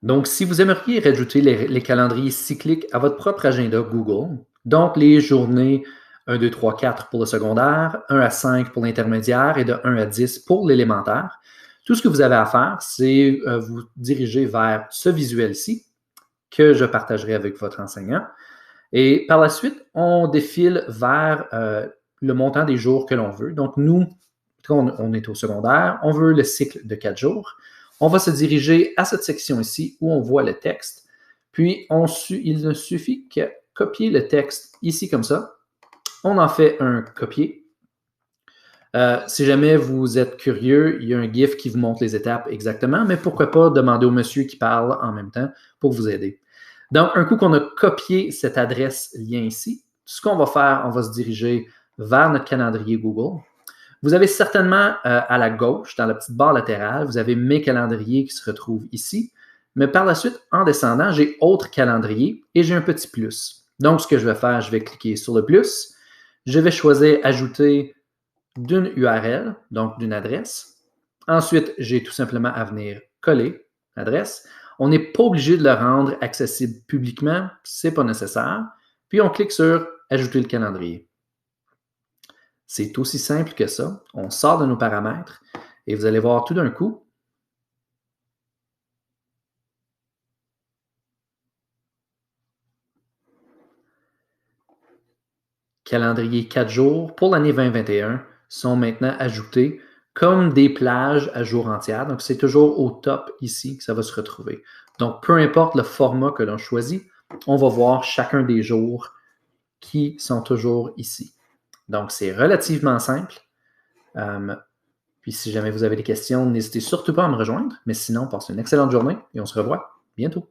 Donc, si vous aimeriez rajouter les calendriers cycliques à votre propre agenda Google, donc les journées 1, 2, 3, 4 pour le secondaire, 1 à 5 pour l'intermédiaire et de 1 à 10 pour l'élémentaire, tout ce que vous avez à faire, c'est vous diriger vers ce visuel-ci que je partagerai avec votre enseignant. Et par la suite, on défile vers le montant des jours que l'on veut. Donc, nous, quand on est au secondaire, on veut le cycle de 4 jours. On va se diriger à cette section ici où on voit le texte. Puis, il ne suffit que copier le texte ici comme ça. On en fait un copier. Si jamais vous êtes curieux, il y a un GIF qui vous montre les étapes exactement, mais pourquoi pas demander au monsieur qui parle en même temps pour vous aider. Donc, un coup qu'on a copié cette adresse lien ici, ce qu'on va faire, on va se diriger vers notre calendrier Google. Vous avez certainement à la gauche, dans la petite barre latérale, vous avez mes calendriers qui se retrouvent ici. Mais par la suite, en descendant, j'ai autres calendriers et j'ai un petit plus. Donc, ce que je vais faire, je vais cliquer sur le plus. Je vais choisir ajouter d'une URL, donc d'une adresse. Ensuite, j'ai tout simplement à venir coller l'adresse. On n'est pas obligé de le rendre accessible publiquement, ce n'est pas nécessaire. Puis on clique sur ajouter le calendrier. C'est aussi simple que ça. On sort de nos paramètres et vous allez voir tout d'un coup, calendrier 4 jours pour l'année 2021 sont maintenant ajoutés comme des plages à jour entière. Donc, c'est toujours au top ici que ça va se retrouver. Donc, peu importe le format que l'on choisit, on va voir chacun des jours qui sont toujours ici. Donc, c'est relativement simple. Puis, si jamais vous avez des questions, n'hésitez surtout pas à me rejoindre. Mais sinon, passez une excellente journée et on se revoit bientôt.